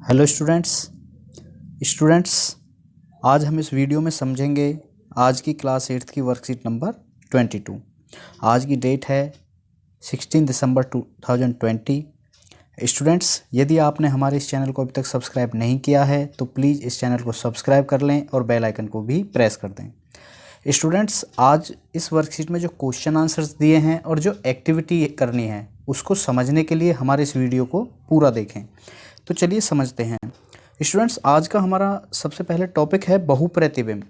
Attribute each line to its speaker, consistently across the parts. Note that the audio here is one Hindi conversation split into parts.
Speaker 1: हेलो स्टूडेंट्स आज हम इस वीडियो में समझेंगे आज की क्लास 8th की वर्कशीट नंबर 22। आज की डेट है 16 दिसंबर 2020। स्टूडेंट्स, यदि आपने हमारे इस चैनल को अभी तक सब्सक्राइब नहीं किया है तो प्लीज़ इस चैनल को सब्सक्राइब कर लें और बेल आइकन को भी प्रेस कर दें। स्टूडेंट्स, आज इस वर्कशीट में जो क्वेश्चन आंसर्स दिए हैं और जो एक्टिविटी करनी है उसको समझने के लिए हमारे इस वीडियो को पूरा देखें। तो चलिए समझते हैं। स्टूडेंट्स, आज का हमारा सबसे पहले टॉपिक है बहुप्रतिबिंब,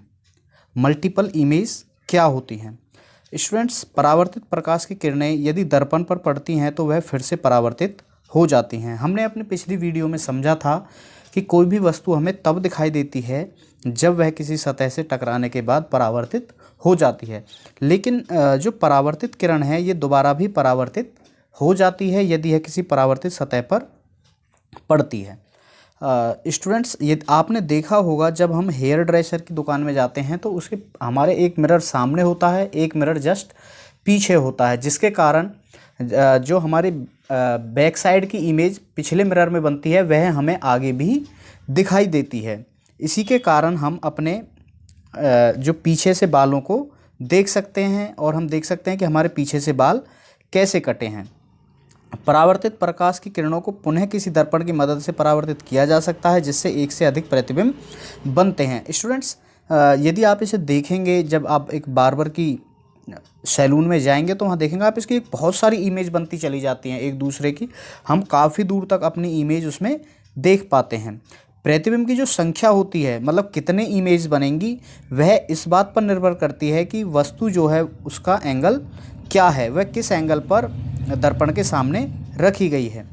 Speaker 1: मल्टीपल इमेज क्या होती हैं। स्टूडेंट्स, परावर्तित प्रकाश की किरणें यदि दर्पण पर पड़ती हैं तो वह फिर से परावर्तित हो जाती हैं। हमने अपने पिछली वीडियो में समझा था कि कोई भी वस्तु हमें तब दिखाई देती है जब वह किसी सतह से टकराने के बाद परावर्तित हो जाती है, लेकिन जो परावर्तित किरण है ये दोबारा भी परावर्तित हो जाती है यदि यह किसी परावर्तित सतह पर पड़ती है। स्टूडेंट्स, ये आपने देखा होगा जब हम हेयर ड्रेसर की दुकान में जाते हैं तो उसके हमारे एक मिरर सामने होता है, एक मिरर जस्ट पीछे होता है, जिसके कारण जो हमारे बैक साइड की इमेज पिछले मिरर में बनती है वह हमें आगे भी दिखाई देती है। इसी के कारण हम अपने जो पीछे से बालों को देख सकते हैं और हम देख सकते हैं कि हमारे पीछे से बाल कैसे कटे हैं। परावर्तित प्रकाश की किरणों को पुनः किसी दर्पण की मदद से परावर्तित किया जा सकता है जिससे एक से अधिक प्रतिबिंब बनते हैं। स्टूडेंट्स, यदि आप इसे देखेंगे, जब आप एक बार्बर की सैलून में जाएंगे तो वहाँ देखेंगे आप इसकी बहुत सारी इमेज बनती चली जाती हैं एक दूसरे की। हम काफ़ी दूर तक अपनी इमेज उसमें देख पाते हैं। प्रतिबिंब की जो संख्या होती है, मतलब कितने इमेज बनेंगी, वह इस बात पर निर्भर करती है कि वस्तु जो है उसका एंगल क्या है, वह किस एंगल पर दर्पण के सामने रखी गई है।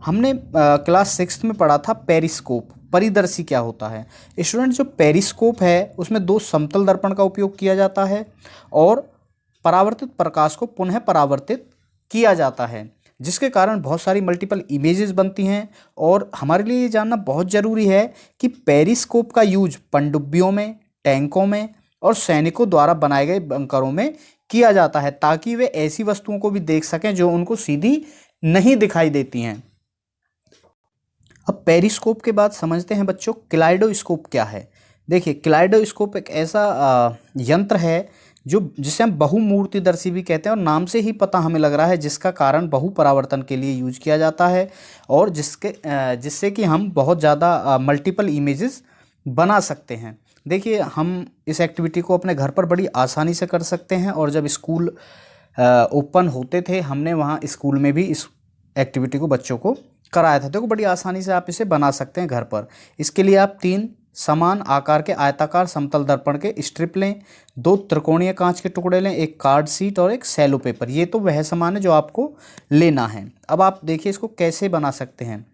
Speaker 1: हमने क्लास 6 में पढ़ा था पेरिस्कोप, परिदर्शी क्या होता है। स्टूडेंट, जो पेरिस्कोप है उसमें दो समतल दर्पण का उपयोग किया जाता है और परावर्तित प्रकाश को पुनः परावर्तित किया जाता है, जिसके कारण बहुत सारी मल्टीपल इमेजेस बनती हैं। और हमारे लिए ये जानना बहुत ज़रूरी है कि पेरिस्कोप का यूज पनडुब्बियों में, टैंकों में और सैनिकों द्वारा बनाए गए बंकरों में किया जाता है ताकि वे ऐसी वस्तुओं को भी देख सकें जो उनको सीधी नहीं दिखाई देती हैं। अब पेरिस्कोप के बाद समझते हैं बच्चों क्लाइडोस्कोप क्या है। देखिए, क्लाइडोस्कोप एक ऐसा यंत्र है जिसे हम बहुमूर्तिदर्शी भी कहते हैं और नाम से ही पता हमें लग रहा है, जिसका कारण बहु परावर्तन के लिए यूज किया जाता है और जिससे कि हम बहुत ज़्यादा मल्टीपल इमेजेस बना सकते हैं। देखिए, हम इस एक्टिविटी को अपने घर पर बड़ी आसानी से कर सकते हैं और जब स्कूल ओपन होते थे हमने वहाँ स्कूल में भी इस एक्टिविटी को बच्चों को कराया था। देखो, बड़ी आसानी से आप इसे बना सकते हैं घर पर। इसके लिए आप 3 समान आकार के आयताकार समतल दर्पण के स्ट्रिप लें, 2 त्रिकोणीय कांच के टुकड़े लें, एक कार्ड शीट और एक सेलो पेपर। ये तो वह सामान है जो आपको लेना है। अब आप देखिए इसको कैसे बना सकते हैं।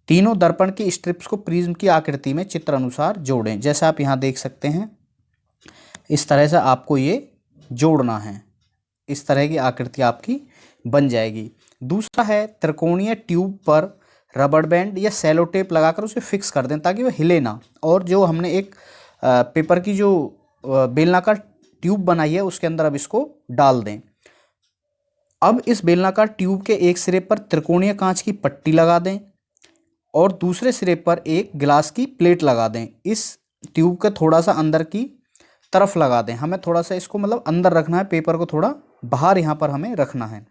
Speaker 1: तीनों दर्पण की स्ट्रिप्स को प्रिज्म की आकृति में चित्र अनुसार जोड़ें। जैसे आप यहाँ देख सकते हैं, इस तरह से आपको ये जोड़ना है। इस तरह की आकृति आपकी बन जाएगी। दूसरा है त्रिकोणीय ट्यूब पर रबड़ बैंड या सेलो टेप लगाकर उसे फिक्स कर दें ताकि वह हिले ना। और जो हमने एक पेपर की जो बेलनाकार ट्यूब बनाई है उसके अंदर अब इसको डाल दें। अब इस बेलनाकार ट्यूब के एक सिरे पर त्रिकोणीय कांच की पट्टी लगा दें और दूसरे सिरे पर एक गिलास की प्लेट लगा दें। इस ट्यूब के थोड़ा सा अंदर की तरफ लगा दें। हमें थोड़ा सा इसको मतलब अंदर रखना है, पेपर को थोड़ा बाहर यहाँ पर हमें रखना है।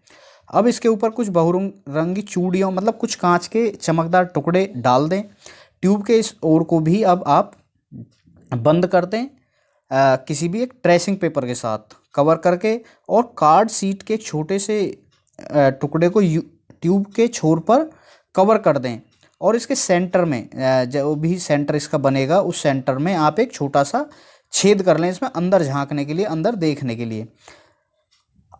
Speaker 1: अब इसके ऊपर कुछ बहुरंगी चूड़ियों मतलब कुछ कांच के चमकदार टुकड़े डाल दें। ट्यूब के इस ओर को भी अब आप बंद कर दें किसी भी एक ट्रेसिंग पेपर के साथ कवर करके, और कार्ड शीट के छोटे से टुकड़े को ट्यूब के छोर पर कवर कर दें और इसके सेंटर में जो भी सेंटर इसका बनेगा उस सेंटर में आप एक छोटा सा छेद कर लें इसमें अंदर झांकने के लिए, अंदर देखने के लिए।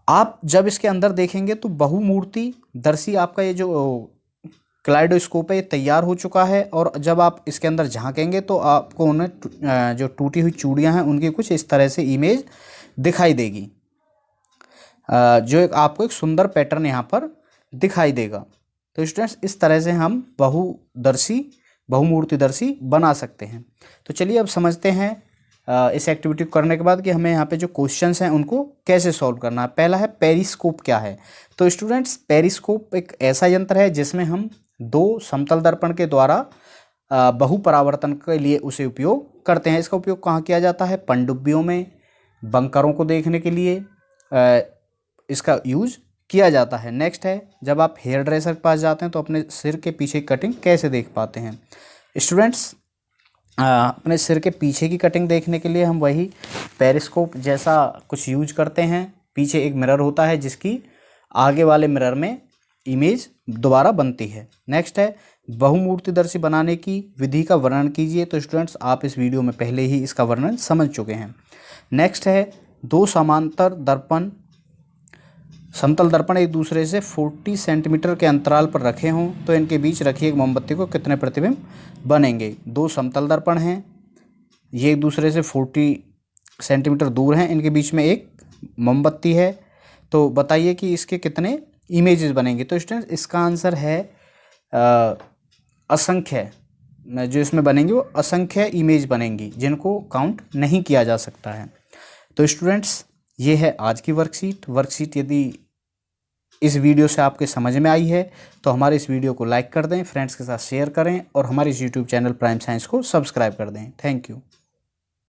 Speaker 1: आप जब इसके अंदर देखेंगे तो बहुमूर्ति दर्शी आपका ये जो क्लाइडोस्कोप है ये तैयार हो चुका है। और जब आप इसके अंदर झांकेंगे तो आपको उन्हें जो टूटी हुई चूड़ियां हैं उनकी कुछ इस तरह से इमेज दिखाई देगी, जो आपको एक सुंदर पैटर्न यहाँ पर दिखाई देगा। तो स्टूडेंट्स, इस तरह से हम बहुमूर्तिदर्शी बना सकते हैं। तो चलिए अब समझते हैं इस एक्टिविटी को करने के बाद कि हमें यहाँ पे जो क्वेश्चंस हैं उनको कैसे सॉल्व करना है। पहला है पेरिस्कोप क्या है। तो स्टूडेंट्स, पेरिस्कोप एक ऐसा यंत्र है जिसमें हम 2 समतल दर्पण के द्वारा बहुपरावर्तन के लिए उसे उपयोग करते हैं। इसका उपयोग कहाँ किया जाता है? पनडुब्बियों में, बंकरों को देखने के लिए इसका यूज किया जाता है। नेक्स्ट है, जब आप हेयर ड्रेसर के पास जाते हैं तो अपने सिर के पीछे कटिंग कैसे देख पाते हैं? स्टूडेंट्स, अपने सिर के पीछे की कटिंग देखने के लिए हम वही पेरिस्कोप जैसा कुछ यूज करते हैं। पीछे एक मिरर होता है जिसकी आगे वाले मिरर में इमेज दोबारा बनती है। नेक्स्ट है, बहुमूर्तिदर्शी बनाने की विधि का वर्णन कीजिए। तो स्टूडेंट्स, आप इस वीडियो में पहले ही इसका वर्णन समझ चुके हैं। नेक्स्ट है, दो समांतर दर्पण, समतल दर्पण एक दूसरे से 40 सेंटीमीटर के अंतराल पर रखे हों तो इनके बीच रखी एक मोमबत्ती को कितने प्रतिबिंब बनेंगे? दो समतल दर्पण हैं, ये एक दूसरे से 40 सेंटीमीटर दूर हैं, इनके बीच में एक मोमबत्ती है, तो बताइए कि इसके कितने इमेजेस बनेंगे? तो स्टूडेंट्स, इसका आंसर है असंख्य। जो इसमें बनेंगे वो असंख्य इमेज बनेंगी जिनको काउंट नहीं किया जा सकता है। तो स्टूडेंट्स, ये है आज की वर्कशीट। यदि इस वीडियो से आपके समझ में आई है तो हमारे इस वीडियो को लाइक कर दें, फ्रेंड्स के साथ शेयर करें और हमारे इस यूट्यूब चैनल प्राइम साइंस को सब्सक्राइब कर दें। Thank you.